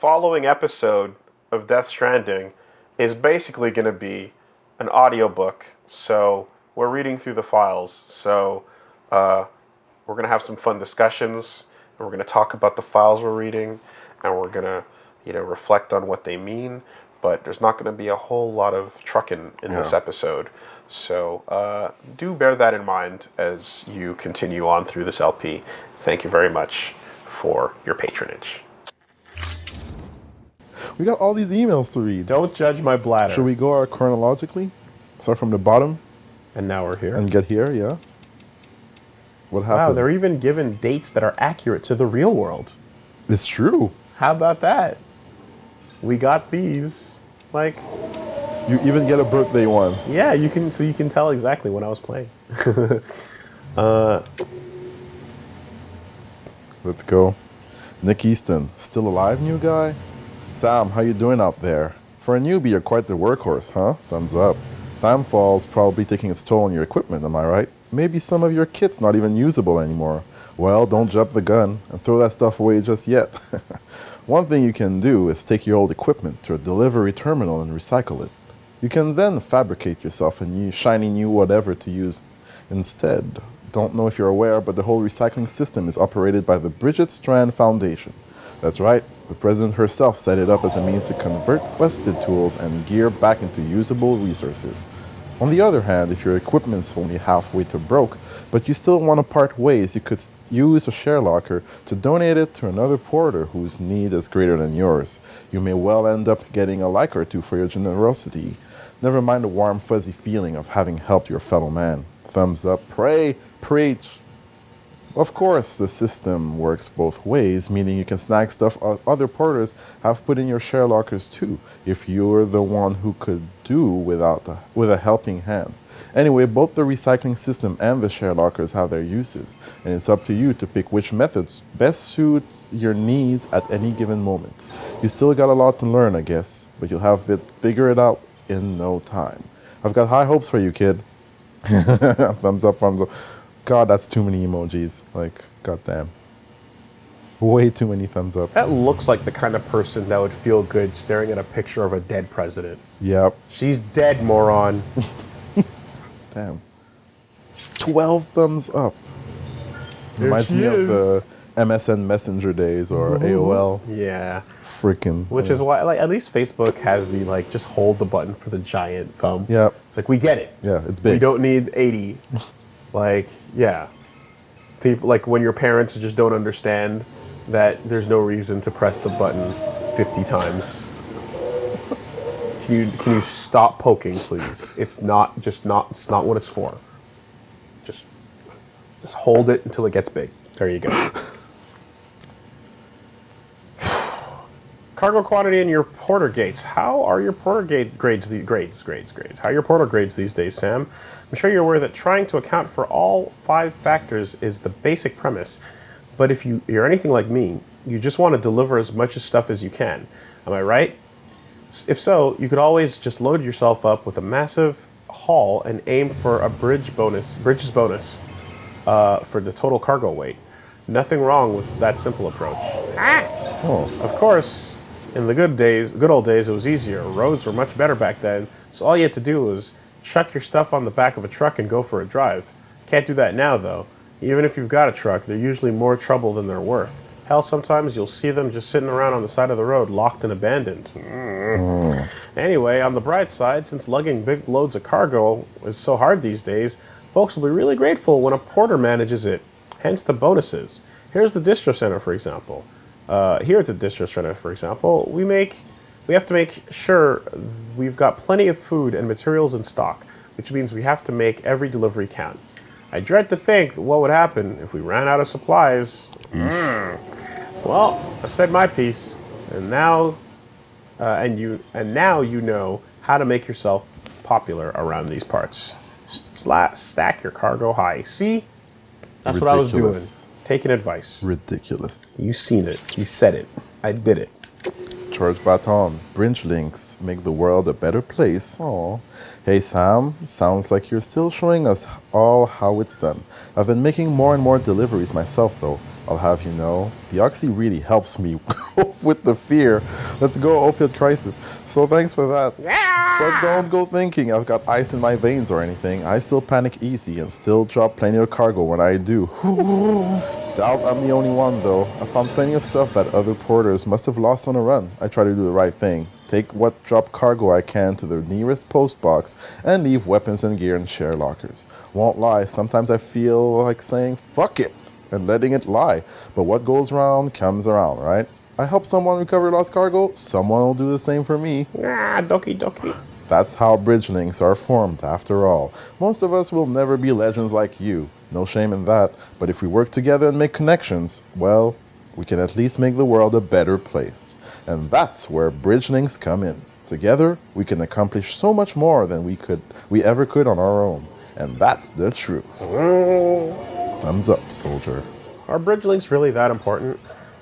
following episode of Death Stranding is basically going to be an audiobook. So we're reading through the files. So we're going to have some fun discussions, and we're going to talk about the files we're reading, and we're going to, reflect on what they mean. But there's not going to be a whole lot of trucking in this episode. So do bear that in mind as you continue on through this LP. Thank you very much for your patronage. We got all these emails to read. Don't judge my bladder. Should we go chronologically? Start from the bottom? And now we're here. And get here, yeah? What happened? Wow, they're even given dates that are accurate to the real world. It's true. How about that? We got these, You even get a birthday one. Yeah, you can tell exactly when I was playing. Let's go. Nick Easton, still alive, new guy? Sam, how you doing out there? For a newbie, you're quite the workhorse, huh? Thumbs up. Timefall's probably taking its toll on your equipment, am I right? Maybe some of your kit's not even usable anymore. Well, don't jump the gun and throw that stuff away just yet. One thing you can do is take your old equipment to a delivery terminal and recycle it. You can then fabricate yourself a new, shiny new whatever to use instead. Don't know if you're aware, but the whole recycling system is operated by the Bridget Strand Foundation. That's right, the president herself set it up as a means to convert busted tools and gear back into usable resources. On the other hand, if your equipment's only halfway to broke, but you still want to part ways, you could use a share locker to donate it to another porter whose need is greater than yours. You may well end up getting a like or two for your generosity. Never mind the warm, fuzzy feeling of having helped your fellow man. Thumbs up, pray, preach. Of course, the system works both ways, meaning you can snag stuff other porters have put in your share lockers too, if you're the one who could do with a helping hand. Anyway, both the recycling system and the share lockers have their uses, and it's up to you to pick which methods best suits your needs at any given moment. You still got a lot to learn, I guess, but you'll have it figured out in no time. I've got high hopes for you, kid. Thumbs up, thumbs up. God, that's too many emojis. Goddamn. Way too many thumbs up. That looks like the kind of person that would feel good staring at a picture of a dead president. Yep. She's dead, moron. Damn. 12 thumbs up. Reminds me of the MSN Messenger days or AOL. Yeah. Freaking. Which is why, at least Facebook has the, just hold the button for the giant thumb. Yep. It's we get it. Yeah, it's big. We don't need 80. Yeah. People, when your parents just don't understand that there's no reason to press the button 50 times. Can you stop poking, please? It's not what it's for. Just hold it until it gets big. There you go. Cargo quantity in your porter gates. How are your porter grades? How are your porter grades these days, Sam? I'm sure you're aware that trying to account for all 5 factors is the basic premise. But if you're anything like me, you just want to deliver as much stuff as you can. Am I right? If so, you could always just load yourself up with a massive haul and aim for a bridges bonus for the total cargo weight. Nothing wrong with that simple approach. Of course, in the good old days, it was easier. Roads were much better back then, so all you had to do was chuck your stuff on the back of a truck and go for a drive. Can't do that now, though. Even if you've got a truck, they're usually more trouble than they're worth. Hell, sometimes you'll see them just sitting around on the side of the road, locked and abandoned. Anyway, on the bright side, since lugging big loads of cargo is so hard these days, folks will be really grateful when a porter manages it. Hence the bonuses. Here's the distro center, for example. Here at the distro center, for example, we have to make sure we've got plenty of food and materials in stock, which means we have to make every delivery count. I dread to think what would happen if we ran out of supplies. Well, I've said my piece, and now you know how to make yourself popular around these parts. Stack your cargo high. See? That's what I was doing. Taking advice. Ridiculous. You seen it. You said it. I did it. Recharge Baton. Bridge links make the world a better place. Aw. Hey Sam, sounds like you're still showing us all how it's done. I've been making more and more deliveries myself though. I'll have you know, the Oxy really helps me with the fear. Let's go, opiate crisis. So thanks for that. But don't go thinking I've got ice in my veins or anything. I still panic easy and still drop plenty of cargo when I do. Doubt I'm the only one though. I found plenty of stuff that other porters must have lost on a run. I try to do the right thing. Take what drop cargo I can to the nearest post box and leave weapons and gear in share lockers. Won't lie, sometimes I feel like saying fuck it and letting it lie. But what goes around comes around, right? I help someone recover lost cargo, someone will do the same for me. Doki doki. That's how bridge links are formed, after all. Most of us will never be legends like you. No shame in that. But if we work together and make connections, well, we can at least make the world a better place. And that's where bridge links come in. Together, we can accomplish so much more than we ever could on our own. And that's the truth. Thumbs up, soldier. Are bridge links really that important?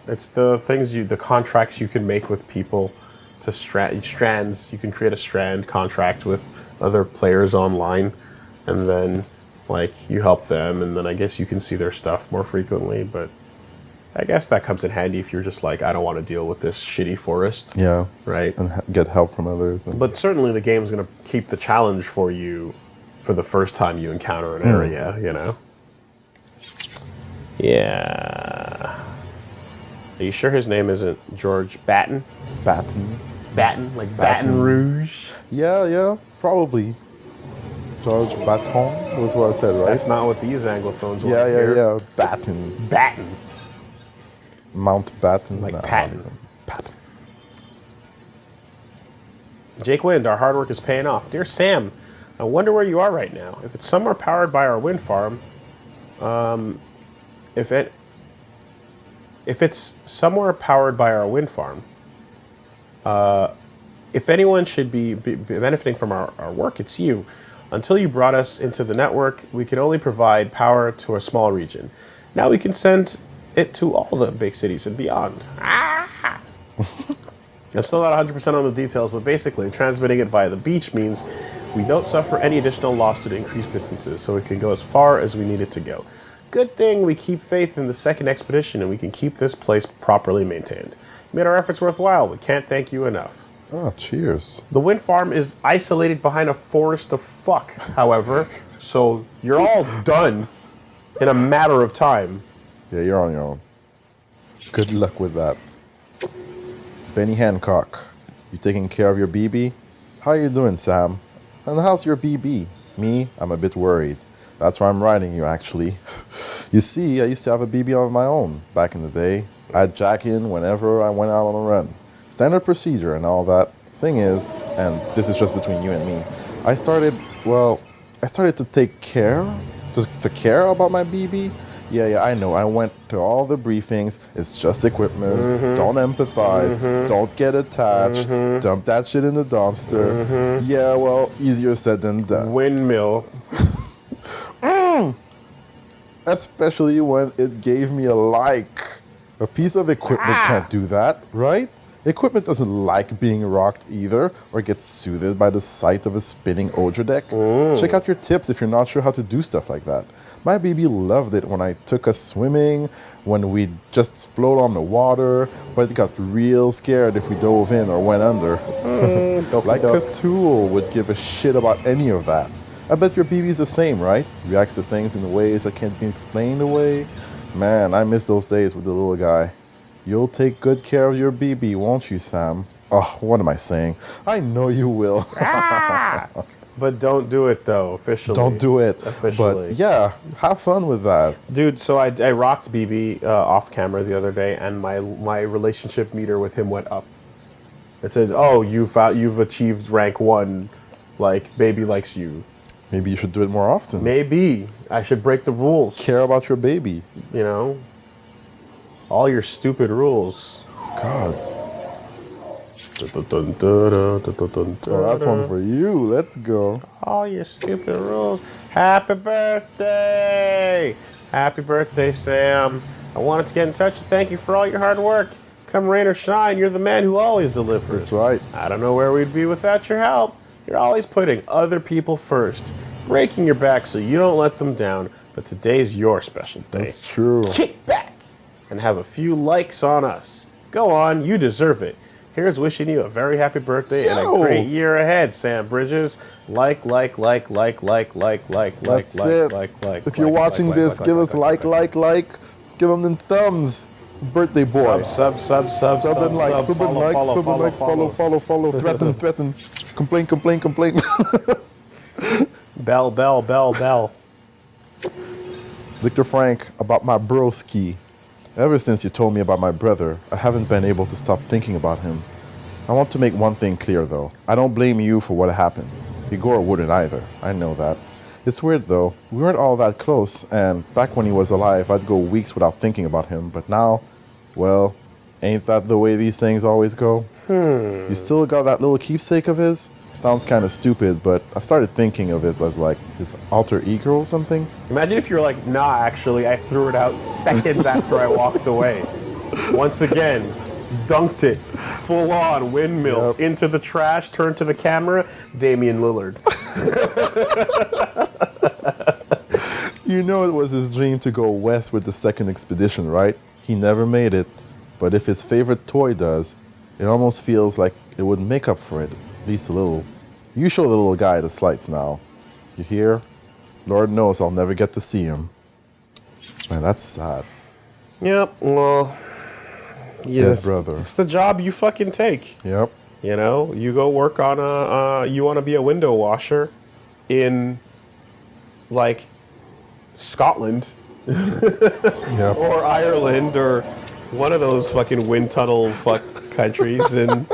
It's the things the contracts you can make with people to strands. You can create a strand contract with other players online, and then like you help them, and then I guess you can see their stuff more frequently. But I guess that comes in handy if you're just like, I don't want to deal with this shitty forest. Yeah. Right. And get help from others. But certainly the game's going to keep the challenge for you for the first time you encounter an area, you know? Yeah. Are you sure his name isn't George Batten? Batten. Batten? Like Baton Rouge? Yeah, probably. George Baton was what I said, right? That's not what these Anglophones want to Yeah. hear. Batten. Batten. Mount Batten. Like No, Patton. not even. Patton. Jake Wind, our hard work is paying off. Dear Sam, I wonder where you are right now. If it's somewhere powered by our wind farm, if it's somewhere powered by our wind farm, if anyone should be benefiting from our work, it's you. Until you brought us into the network, we could only provide power to a small region. Now we can send it to all the big cities and beyond. I'm still not 100% on the details, but basically transmitting it via the beach means we don't suffer any additional loss due to increased distances, so it can go as far as we need it to go. Good thing we keep faith in the second expedition and we can keep this place properly maintained. You made our efforts worthwhile. We can't thank you enough. Oh, cheers. The wind farm is isolated behind a forest of fuck, however, so you're all done in a matter of time. Yeah, you're on your own. Good luck with that. Benny Hancock, you taking care of your BB? How you doing, Sam? And how's your BB? Me, I'm a bit worried. That's why I'm writing you, actually. You see, I used to have a BB of my own back in the day. I'd jack in whenever I went out on a run. Standard procedure and all that. Thing is, and this is just between you and me, I started to take care, to care about my BB. Yeah, I know. I went to all the briefings. It's just equipment. Don't empathize. Don't get attached. Dump that shit in the dumpster. Yeah, well, easier said than done. Windmill. Especially when it gave me a like. A piece of equipment can't do that, right? Equipment doesn't like being rocked either, or get soothed by the sight of a spinning Odra deck. Check out your tips if you're not sure how to do stuff like that. My baby loved it when I took us swimming, when we'd just float on the water, but it got real scared if we dove in or went under. Like a tool would give a shit about any of that. I bet your BB's the same, right? Reacts to things in ways that can't be explained away. Man, I miss those days with the little guy. You'll take good care of your BB, won't you, Sam? Oh, what am I saying? I know you will. But don't do it, though, officially. Don't do it. Officially. But yeah, have fun with that. Dude, so I rocked BB off camera the other day, and my relationship meter with him went up. It said, "Oh, you've achieved rank 1, like baby likes you." Maybe you should do it more often. Maybe I should break the rules. Care about your baby. You know, all your stupid rules. God. Oh, that's one for you. Let's go. All your stupid rules. Happy birthday! Happy birthday, Sam. I wanted to get in touch and thank you for all your hard work. Come rain or shine, you're the man who always delivers. That's right. I don't know where we'd be without your help. You're always putting other people first, breaking your back so you don't let them down. But today's your special day. That's true. Kick back and have a few likes on us. Go on, you deserve it. Here's wishing you a very happy birthday and a great year ahead, Sam Bridges. Like. That's it. If you're watching this, give us like. Give them them thumbs. Birthday boy. Sub and like. Follow. Threaten. Complain. Bell. Victor Frank, about my broski. Ever since you told me about my brother, I haven't been able to stop thinking about him. I want to make one thing clear, though. I don't blame you for what happened. Igor wouldn't either. I know that. It's weird, though. We weren't all that close, and back when he was alive, I'd go weeks without thinking about him. But now, well, ain't that the way these things always go? You still got that little keepsake of his? Sounds kind of stupid, but I've started thinking of it as like his alter ego or something. Imagine if you were like, nah, actually, I threw it out seconds after I walked away. Once again, dunked it, full on windmill, into the trash, turned to the camera, Damian Lillard. You know it was his dream to go west with the second expedition, right? He never made it, but if his favorite toy does, it almost feels like it would make up for it, at least a little. You show the little guy the slights now. You hear? Lord knows I'll never get to see him. Man, that's sad. Yep, well, yes, brother. It's the job you fucking take. Yep. You know, you go work on you want to be a window washer in, like, Scotland. Yep. Or Ireland, or one of those fucking wind tunnel fuck countries, and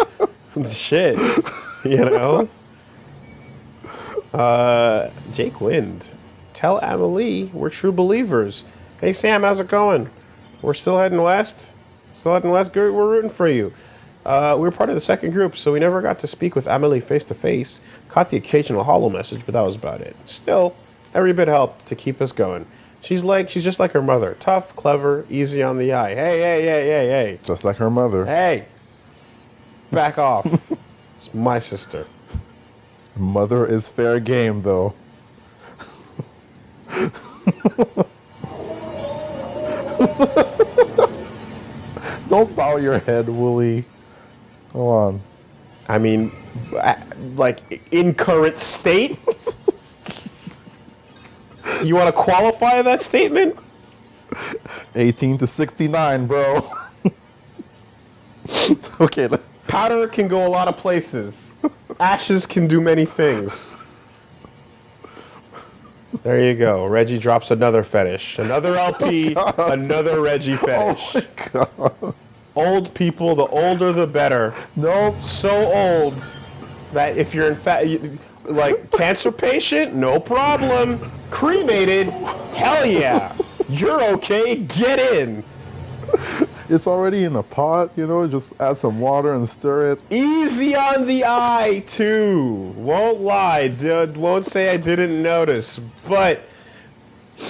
shit, you know? Jake Wind, tell Amelie we're true believers. Hey Sam, how's it going? We're still heading west? We're rooting for you. We were part of the second group, so we never got to speak with Amelie face to face. Caught the occasional holo message, but that was about it. Still, every bit helped to keep us going. She's just like her mother. Tough, clever, easy on the eye. Hey. Just like her mother. Hey. Back off. It's my sister. Mother is fair game, though. Don't bow your head, Woolie. Go on. I mean, like, in current state? You want to qualify that statement? 18 to 69, bro. Okay. Powder can go a lot of places. Ashes can do many things. There you go. Reggie drops another fetish. Another LP, another Reggie fetish. Oh my God. Old people, the older the better. Nope. So old that if you're in fact, like, cancer patient, no problem. Cremated, hell yeah. You're okay, get in. It's already in a pot, you know, just add some water and stir it. Easy on the eye, too. Won't lie, dude. Won't say I didn't notice. But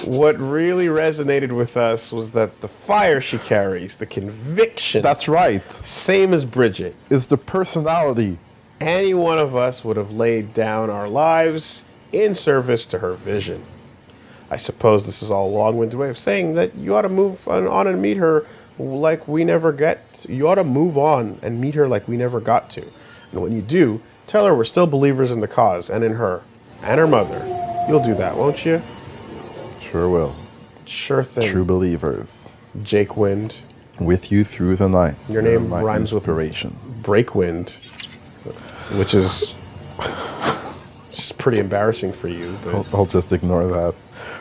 what really resonated with us was that the fire she carries, the conviction. That's right. Same as Bridget. It's the personality. Any one of us would have laid down our lives in service to her vision. I suppose this is all a long-winded way of saying that you ought to move on and meet her like we never get. You ought to move on and meet her like we never got to. And when you do, tell her we're still believers in the cause and in her and her mother. You'll do that, won't you? Sure will. Sure thing. True believers. Jake Wind. With you through the night. Your name my rhymes inspiration. with Breakwind, which is just pretty embarrassing for you. But I'll just ignore that.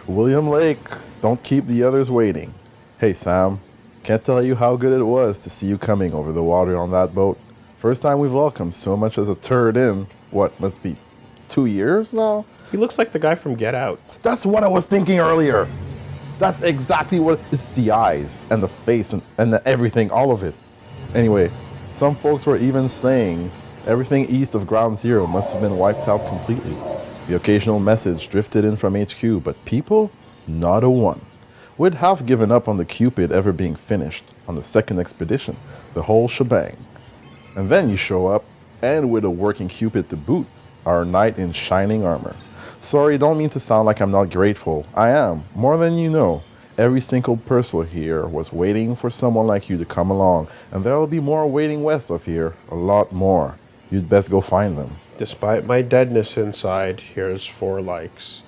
William Lake, don't keep the others waiting. Hey, Sam. Can't tell you how good it was to see you coming over the water on that boat. First time we've welcomed so much as a turd in, what, must be 2 years now? he looks like the guy from Get Out. That's what I was thinking earlier. That's exactly what it's the eyes and the face and the everything, all of it. Anyway, some folks were even saying everything east of Ground Zero must have been wiped out completely. The occasional message drifted in from HQ, but people, not a one. We'd half given up on the Cupid ever being finished on the second expedition, the whole shebang. And then you show up, and with a working Cupid to boot, our knight in shining armor. Sorry, don't mean to sound like I'm not grateful. I am, more than you know. Every single person here was waiting for someone like you to come along, and there will be more waiting west of here, a lot more. You'd best go find them. Despite my deadness inside, here's 4 likes.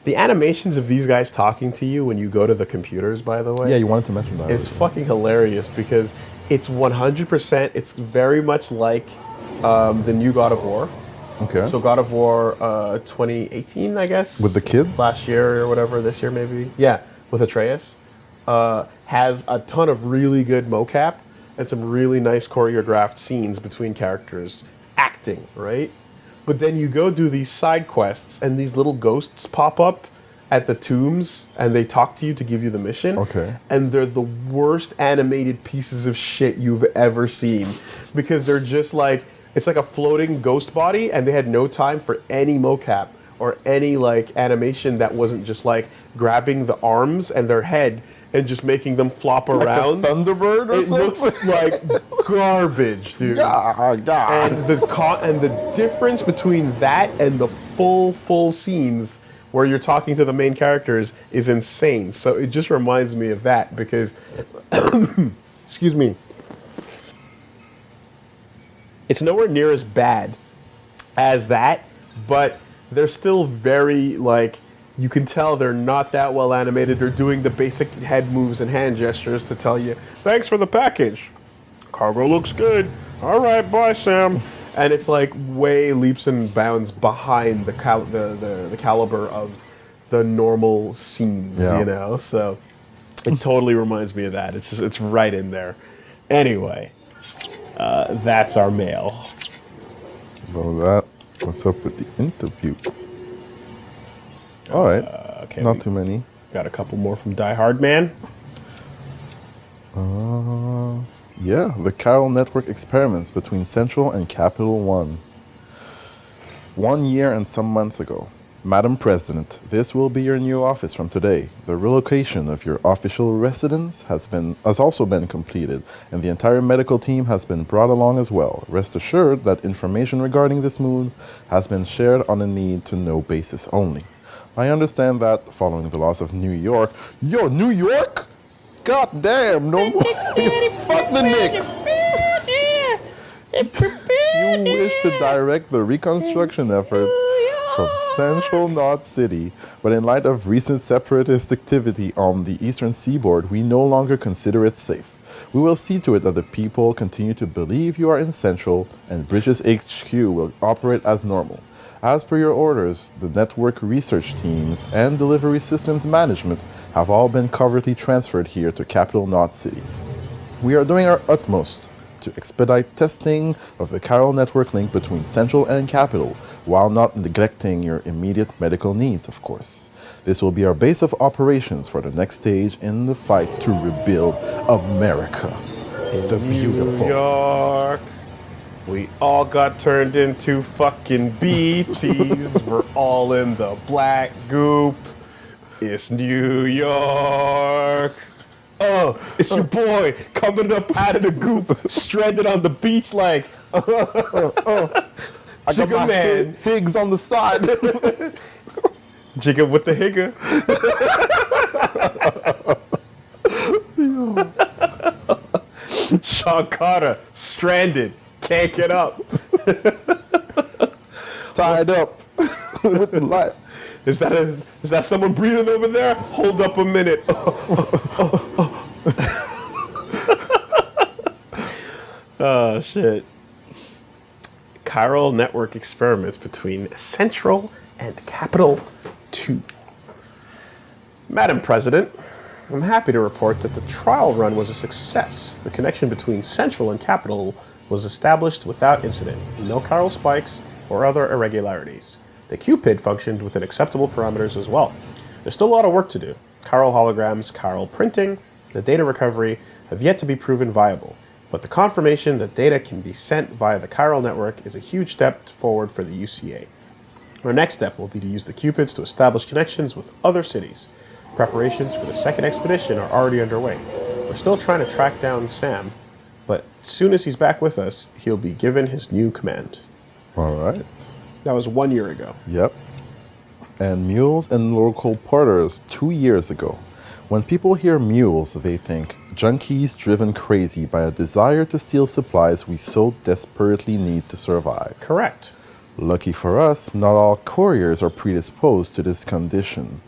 The animations of these guys talking to you when you go to the computers, by the way. Yeah, you wanted to mention that. It's fucking hilarious because it's 100%, it's very much like the new God of War. Okay. So God of War 2018, I guess. With the kid? Last year or whatever, this year maybe. Yeah, with Atreus. Has a ton of really good mocap and some really nice choreographed scenes between characters acting, right? But then you go do these side quests and these little ghosts pop up at the tombs and they talk to you to give you the mission. Okay. And they're the worst animated pieces of shit you've ever seen because they're just like, it's like a floating ghost body and they had no time for any mocap or any like animation that wasn't just like grabbing the arms and their head and just making them flop around. Like a Thunderbird or It something? looks like garbage, dude. Yeah. And the difference between that and the full scenes where you're talking to the main characters is insane. So it just reminds me of that because, excuse me, it's nowhere near as bad as that, but they're still very, like, you can tell they're not that well animated. They're doing the basic head moves and hand gestures to tell you, thanks for the package. Cargo looks good. All right, bye, Sam. And it's like way leaps and bounds behind the caliber of the normal scenes, Yeah. you know? So it totally reminds me of that. It's just, it's right in there. Anyway, that's our mail. Well, that. What's up with the interview? All right. Okay, Not too many. got a couple more from Die Hard Man. Yeah, the Chiral network experiments between Central and Capital One. 1 year and some months ago. Madam President, this will be your new office from today. The relocation of your official residence has also been completed, and the entire medical team has been brought along as well. Rest assured that information regarding this move has been shared on a need-to-know basis only. I understand that following the loss of New York... Yo, New York? God damn, no more. Fuck the Knicks. You wish to direct the reconstruction efforts from Central Knot City, but in light of recent separatist activity on the eastern seaboard, we no longer consider it safe. We will see to it that the people continue to believe you are in Central, and Bridges HQ will operate as normal. As per your orders, the network research teams and delivery systems management have all been covertly transferred here to Capital Knot City. We are doing our utmost to expedite testing of the Chiral network link between Central and Capital, while not neglecting your immediate medical needs, of course. This will be our base of operations for the next stage in the fight to rebuild America, the beautiful. New York. We all got turned into fucking BTs. We're all in the black goop. It's New York. Oh, it's your boy coming up out of the goop, stranded on the beach like, I got Jigga my man. Higgs on the side. Jigga with the higger. Sean Carter, stranded, can't get up. Tied up with the light. Is that someone breathing over there? Hold up a minute. Oh shit. Chiral network experiments between Central and Capital 2. Madam President, I'm happy to report that the trial run was a success. The connection between Central and Capital was established without incident. No chiral spikes or other irregularities. The Cupid functioned within acceptable parameters as well. There's still a lot of work to do. Chiral holograms, chiral printing, the data recovery have yet to be proven viable, but the confirmation that data can be sent via the chiral network is a huge step forward for the UCA. Our next step will be to use the Cupids to establish connections with other cities. Preparations for the second expedition are already underway. We're still trying to track down Sam, but as soon as he's back with us, he'll be given his new command. All right. That was 1 year ago. Yep. And Mules and local porters 2 years ago. When people hear mules, they think junkies driven crazy by a desire to steal supplies we so desperately need to survive. Correct. Lucky for us, not all couriers are predisposed to this condition.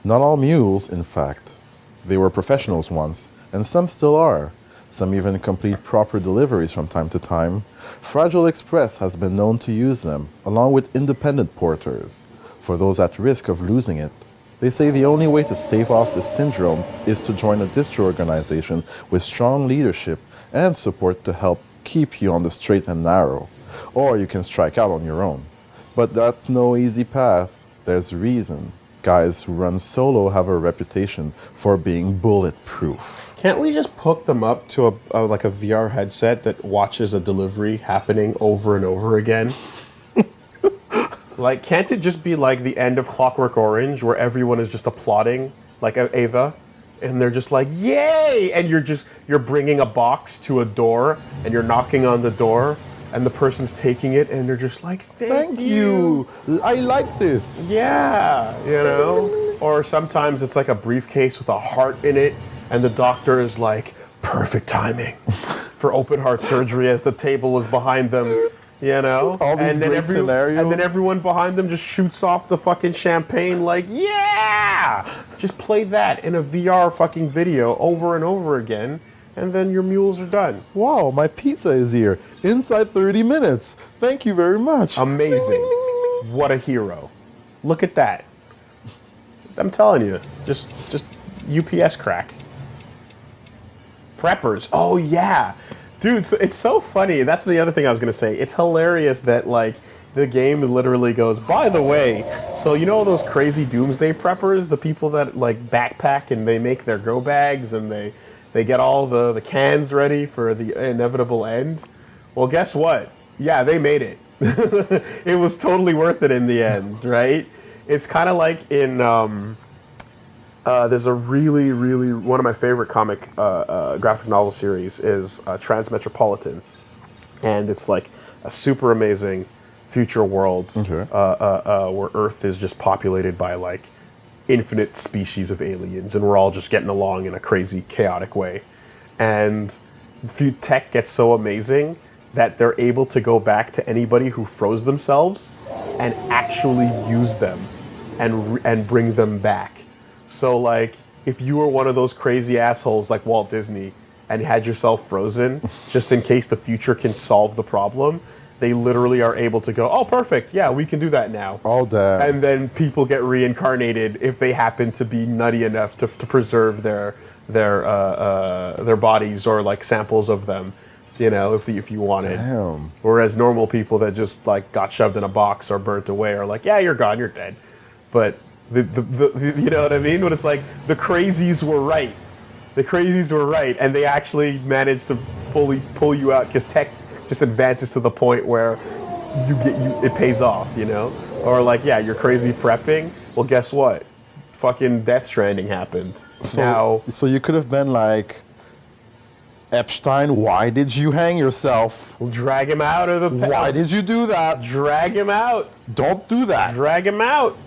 Not all mules, in fact. They were professionals once, and some still are. Some even complete proper deliveries from time to time. Fragile Express has been known to use them, along with independent porters. For those at risk of losing it, they say the only way to stave off this syndrome is to join a distro organization with strong leadership and support to help keep you on the straight and narrow. Or you can strike out on your own. But that's no easy path. There's reason. Guys who run solo have a reputation for being bulletproof. Can't we just hook them up to a like a VR headset that watches a delivery happening over and over again? Like, can't it just be like the end of Clockwork Orange, where everyone is just applauding, like Ava, and they're just like, "Yay!" And you're bringing a box to a door, and you're knocking on the door, and the person's taking it, and they're just like, "Thank you. I like this. Yeah, you know? Or sometimes it's like a briefcase with a heart in it, and the doctor is like, perfect timing for open heart surgery as the table is behind them, you know? All these great scenarios. And then everyone behind them just shoots off the fucking champagne like, yeah! Just play that in a VR fucking video over and over again, and then your mules are done. Wow, my pizza is here. Inside 30 minutes. Thank you very much. Amazing. Ding, ding, ding, ding. What a hero. Look at that. I'm telling you, just UPS crack. Preppers. Oh, yeah. Dude, so it's so funny. That's the other thing I was going to say. It's hilarious that, like, the game literally goes, by the way, so you know those crazy doomsday preppers? The people that, like, backpack and they make their go bags and they get all the cans ready for the inevitable end? Well, guess what? Yeah, they made it. It was totally worth it in the end, right? It's kind of like in... there's a really, really... One of my favorite comic graphic novel series is Transmetropolitan. And it's like a super amazing future world where Earth is just populated by like infinite species of aliens, and we're all just getting along in a crazy, chaotic way. And tech gets so amazing that they're able to go back to anybody who froze themselves and actually use them and bring them back. So, like, if you were one of those crazy assholes like Walt Disney and had yourself frozen, just in case the future can solve the problem, they literally are able to go, oh, perfect, yeah, we can do that now. Oh, damn. And then people get reincarnated if they happen to be nutty enough to preserve their bodies or, like, samples of them, you know, if you wanted. Damn. Whereas normal people that just, like, got shoved in a box or burnt away are like, yeah, you're gone, you're dead. But... The you know what I mean? But it's like the crazies were right. The crazies were right, and they actually managed to fully pull you out because tech just advances to the point where it pays off, you know? Or like, yeah, you're crazy prepping. Well, guess what? Fucking Death Stranding happened. So you could have been like, Epstein, why did you hang yourself? We'll drag him out of the... Why did you do that? Drag him out. Don't do that. Drag him out.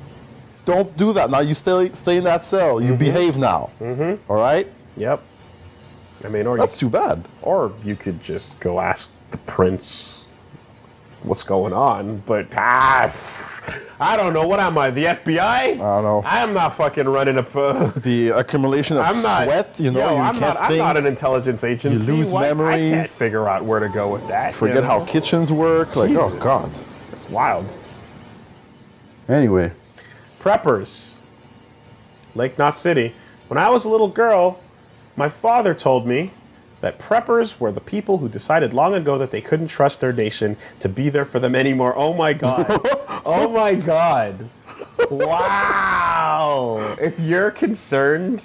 Don't do that. Now you stay in that cell. You behave now. All right? Yep. I mean, or that's too bad. Or you could just go ask the prince what's going on. But I don't know. What am I? The FBI? I don't know. I'm not fucking running up. The accumulation of sweat. You know, I'm not an intelligence agency. You lose memories. I can't figure out where to go with that. Forget how kitchens work. Like, Jesus. oh god, that's wild. Anyway. Preppers. Lake Knot City. When I was a little girl, my father told me that preppers were the people who decided long ago that they couldn't trust their nation to be there for them anymore. Oh my god. Oh my god. Wow. If you're concerned,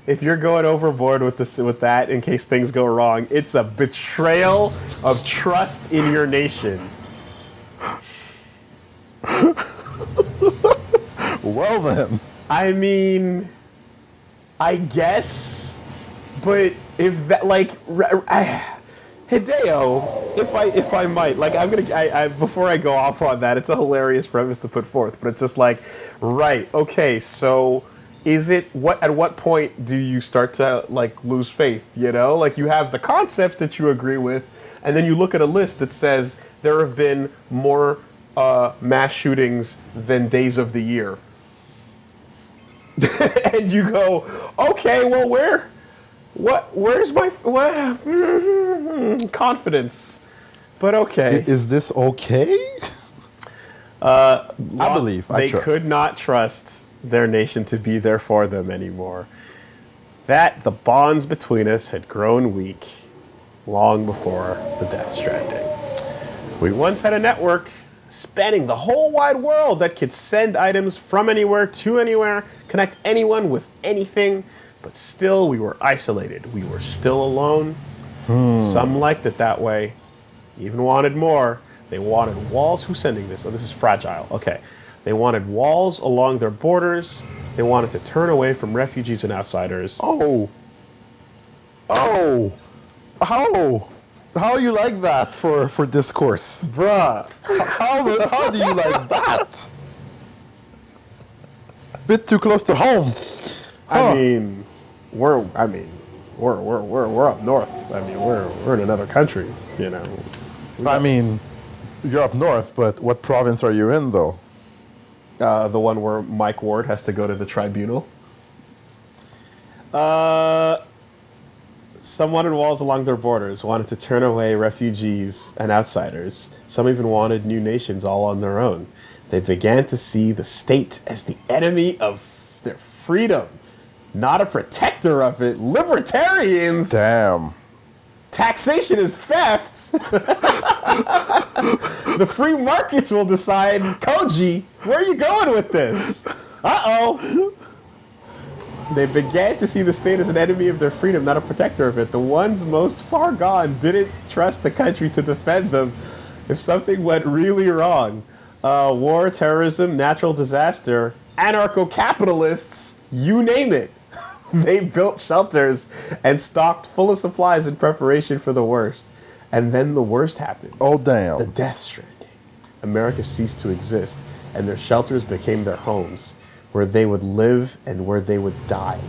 if you're going overboard with that in case things go wrong, it's a betrayal of trust in your nation. Well then. I mean, I guess, but if that like Hideo, if I might, like I before I go off on that, it's a hilarious premise to put forth, but it's just like, right, okay, so is it at what point do you start to like lose faith? You know, like you have the concepts that you agree with, and then you look at a list that says there have been more mass shootings than days of the year. And you go, okay, well, where's my confidence? But okay. Is this okay? I believe. I They trust. could not trust their nation to be there for them anymore. That the bonds between us had grown weak long before the Death Stranding. We once had a network spanning the whole wide world that could send items from anywhere to anywhere, connect anyone with anything, but still we were isolated. We were still alone. Some liked it that way, even wanted more. They wanted walls. Who's sending this? Oh, this is fragile. Okay. They wanted walls along their borders. They wanted to turn away from refugees and outsiders. Oh. How you like that for discourse? Bruh. How do you like that? Bit too close to home. I mean, we're up north. I mean, we're in another country, you know. I mean, you're up north, but what province are you in, though? The one where Mike Ward has to go to the tribunal. Some wanted walls along their borders, wanted to turn away refugees and outsiders. Some even wanted new nations all on their own. They began to see the state as the enemy of their freedom, not a protector of it. Libertarians! Damn. Taxation is theft. The free markets will decide. Koji, where are you going with this? Uh-oh. They began to see the state as an enemy of their freedom, not a protector of it. The ones most far gone didn't trust the country to defend them if something went really wrong. War, terrorism, natural disaster, anarcho-capitalists, you name it. They built shelters and stocked full of supplies in preparation for the worst. And then the worst happened. Oh, damn. The Death Stranding. America ceased to exist, and their shelters became their homes, where they would live and where they would die.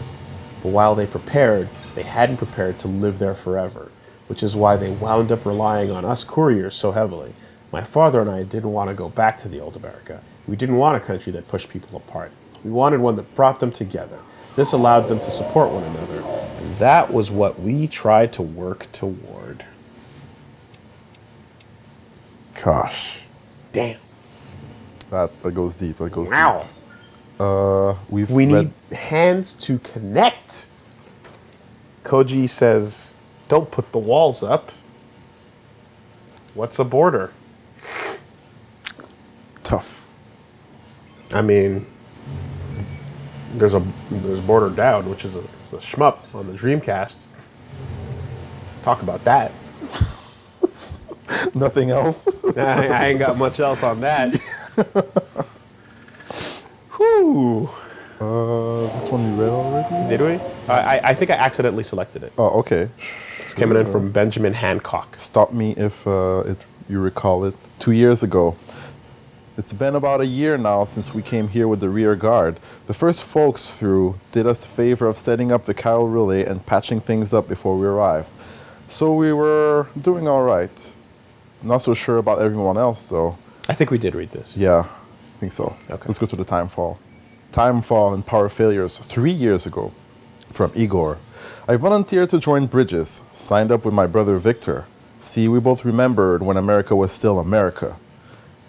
But while they prepared, they hadn't prepared to live there forever, which is why they wound up relying on us couriers so heavily. My father and I didn't want to go back to the old America. We didn't want a country that pushed people apart. We wanted one that brought them together. This allowed them to support one another, and that was what we tried to work toward. Gosh. Damn. That goes deep. That goes Wow. deep. We need hands to connect. Koji says, don't put the walls up. What's a border? Tough. I mean, there's Border Down, which is a shmup on the Dreamcast. Talk about that. Nothing else? I ain't got much else on that. Whew. This one you read already? Did we? I think I accidentally selected it. Oh, okay. It's coming in from Benjamin Hancock. Stop me if you recall it. 2 years ago. It's been about a year now since we came here with the rear guard. The first folks through did us the favor of setting up the Chiral relay and patching things up before we arrived. So we were doing all right. Not so sure about everyone else, though. I think we did read this. Yeah, I think so. Okay. Let's go to the Timefall. Timefall and Power Failures 3 years ago. From Igor. I volunteered to join Bridges. Signed up with my brother Victor. See, we both remembered when America was still America.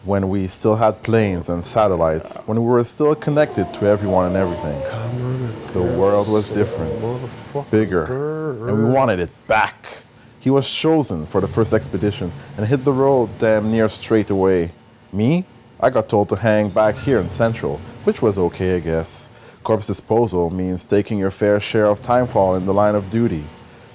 When we still had planes and satellites. When we were still connected to everyone and everything. The world was different. Bigger. And we wanted it back. He was chosen for the first expedition and hit the road damn near straight away. Me? I got told to hang back here in Central, which was okay, I guess. Corpse disposal means taking your fair share of timefall in the line of duty.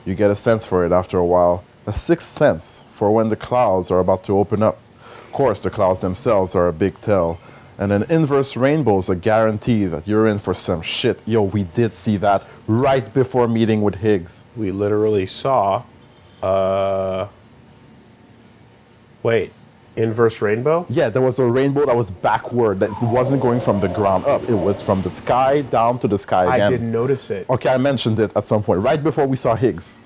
You get a sense for it after a while, a sixth sense for when the clouds are about to open up. Of course, the clouds themselves are a big tell. And then inverse rainbows a guarantee that you're in for some shit. Yo, we did see that right before meeting with Higgs. We literally saw, wait, inverse rainbow? Yeah, there was a rainbow that was backward. That wasn't going from the ground up. It was from the sky down to the sky again. I didn't notice it. Okay, I mentioned it at some point, right before we saw Higgs.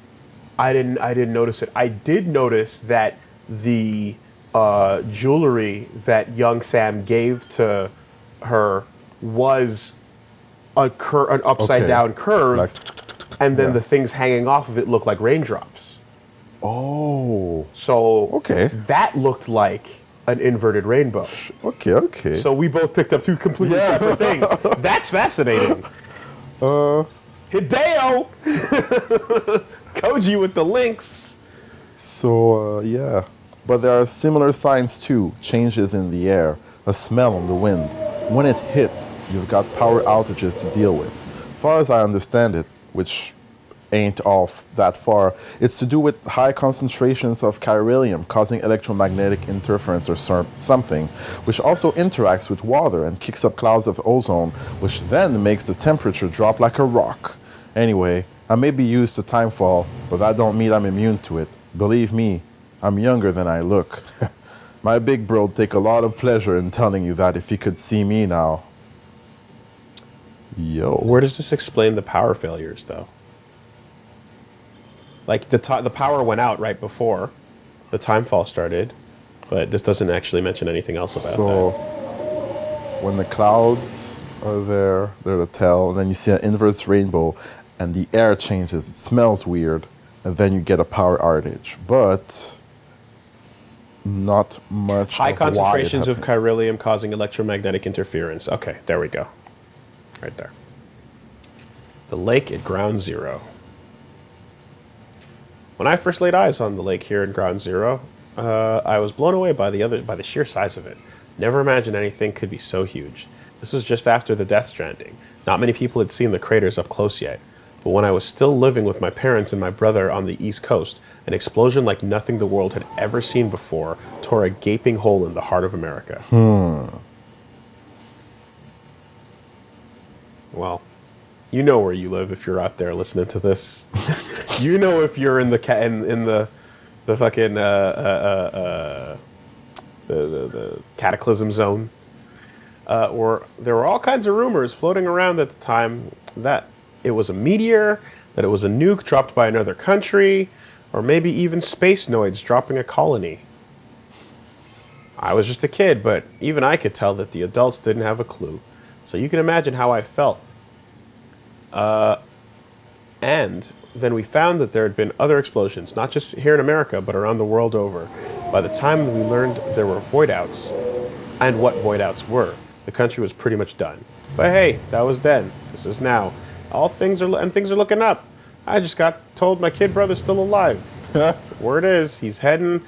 I didn't notice it. I did notice that the jewelry that young Sam gave to her was an upside down curve, Like, and then yeah. the things hanging off of it looked like raindrops. oh, So Okay. that looked like an inverted rainbow. okay. So we both picked up two completely Yeah. separate things. That's fascinating. Hideo! Koji with the links. So, yeah. But there are similar signs too. Changes in the air, a smell on the wind. When it hits, you've got power outages to deal with. Far as I understand it, which ain't off that far, it's to do with high concentrations of chiralium causing electromagnetic interference or something, which also interacts with water and kicks up clouds of ozone, which then makes the temperature drop like a rock. Anyway, I may be used to timefall, but that don't mean I'm immune to it. Believe me, I'm younger than I look. My big bro'd take a lot of pleasure in telling you that if he could see me now. Yo. Where does this explain the power failures, though? Like, the power went out right before the timefall started, but this doesn't actually mention anything else about So, that. when the clouds are there, they're the tell, and then you see an inverse rainbow, and the air changes, it smells weird, and then you get a power outage. But not much. High of why it concentrations of happened. chiralium causing electromagnetic interference. Okay, there we go. Right there. The lake at Ground Zero. When I first laid eyes on the lake here in Ground Zero, I was blown away by the sheer size of it. Never imagined anything could be so huge. This was just after the Death Stranding. Not many people had seen the craters up close yet. But when I was still living with my parents and my brother on the East Coast, an explosion like nothing the world had ever seen before tore a gaping hole in the heart of America. Well, you know where you live if you're out there listening to this. You know if you're in the fucking the cataclysm zone. Or there were all kinds of rumors floating around at the time that it was a meteor, that it was a nuke dropped by another country, or maybe even space noids dropping a colony. I was just a kid, but even I could tell that the adults didn't have a clue. So you can imagine how I felt. And then we found that there had been other explosions, not just here in America, but around the world over. By the time we learned there were voidouts, and what voidouts were, the country was pretty much done. But hey, that was then. This is now. Things are looking up. I just got told my kid brother's still alive. Word is he's heading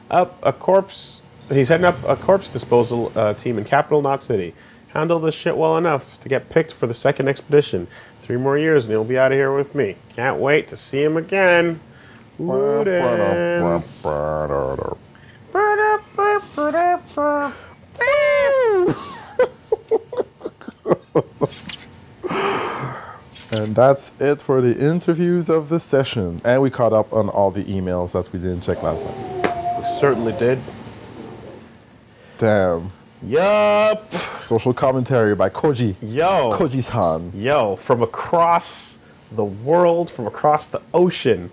up a corpse disposal team in Capital Knot City. Handle this shit well enough to get picked for the second expedition. 3 more years and he'll be out of here with me. Can't wait to see him again. Ludens. And that's it for the interviews of the session. And we caught up on all the emails that we didn't check last night. We certainly did. Damn. Yup. Social commentary by Koji. Yo. Koji-san. Yo, from across the world, from across the ocean,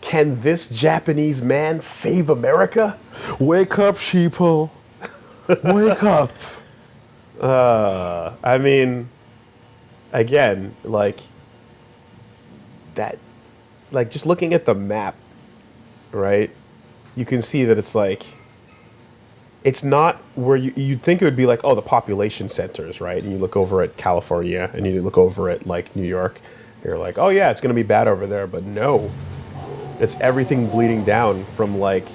can this Japanese man save America? Wake up, sheeple. Wake up. I mean, again, like, that, like, just looking at the map, right, you can see that it's like, it's not where you'd think it would be like, oh, the population centers, right? And you look over at California and you look over at like New York, you're like, oh yeah, it's gonna be bad over there, but no, it's everything bleeding down from like,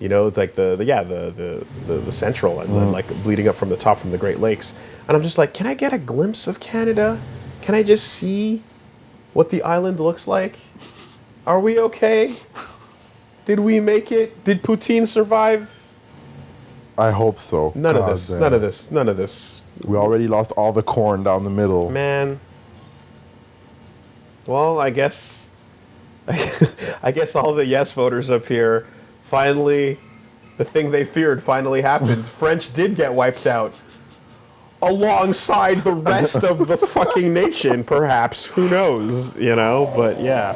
you know, like the central and then like bleeding up from the top from the Great Lakes. And I'm just like, can I get a glimpse of Canada? Can I just see what the island looks like? Are we okay? Did we make it? Did Poutine survive? I hope so. None of God this. damn. None of this. None of this. We already lost all the corn down the middle. Man. Well, I guess all the yes voters up here finally, the thing they feared finally happened. French did get wiped out. Alongside the rest of the fucking nation, perhaps. Who knows, you know? But yeah,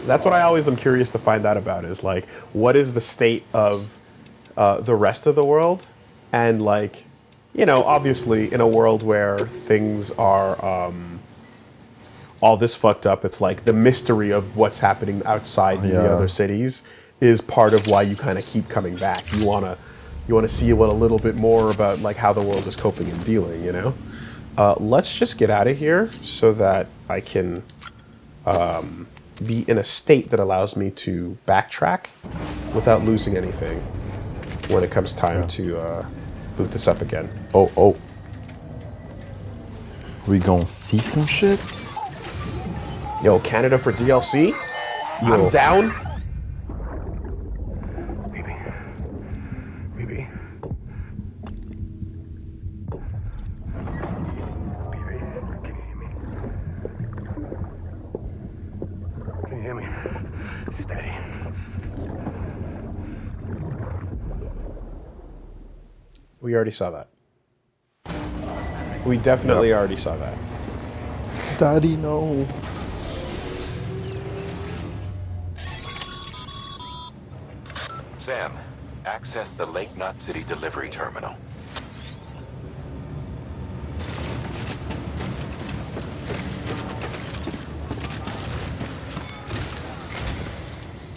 that's what I always am curious to find out about is like, what is the state of the rest of the world? And like, you know, obviously in a world where things are all this fucked up, it's like the mystery of what's happening outside in the other cities is part of why you kind of keep coming back. You wanna see a little bit more about like how the world is coping and dealing, you know? Let's just get out of here so that I can be in a state that allows me to backtrack without losing anything when it comes time to boot this up again. Oh. We gonna see some shit? Yo, Canada for DLC? Yo. I'm down. We already saw that. We definitely already saw that. Daddy, no. Sam, access the Lake Knot City delivery terminal.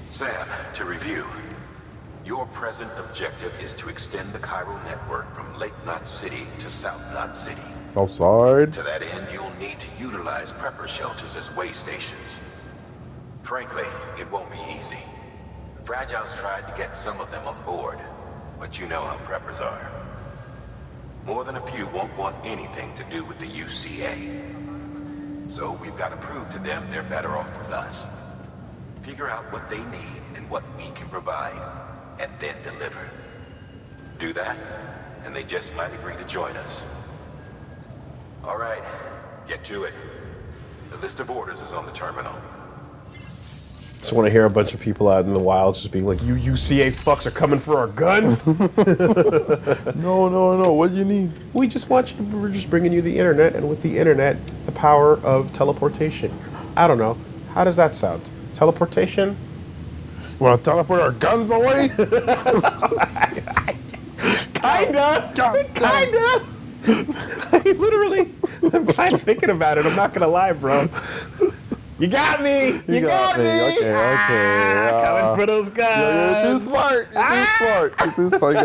Sam, to review. Your present objective is to extend the Chiral network from Lake Knot City to South Knot City. Southside. To that end, you'll need to utilize prepper shelters as way stations. Frankly, it won't be easy. Fragile's tried to get some of them on board, but you know how preppers are. More than a few won't want anything to do with the UCA. So we've got to prove to them they're better off with us. Figure out what they need and what we can provide, and then deliver. Do that, and they just might agree to join us. All right, get to it. The list of orders is on the terminal. Just want to hear a bunch of people out in the wild just being like, you UCA fucks are coming for our guns? No. What do you need? We're just bringing you the internet, and with the internet, the power of teleportation. I don't know. How does that sound? Teleportation? Want to teleport our guns away? Kinda. I literally, I'm kind of thinking about it. I'm not gonna lie, bro. You got me. You got me. Okay. Coming for those guns. You're too smart. You're too smart.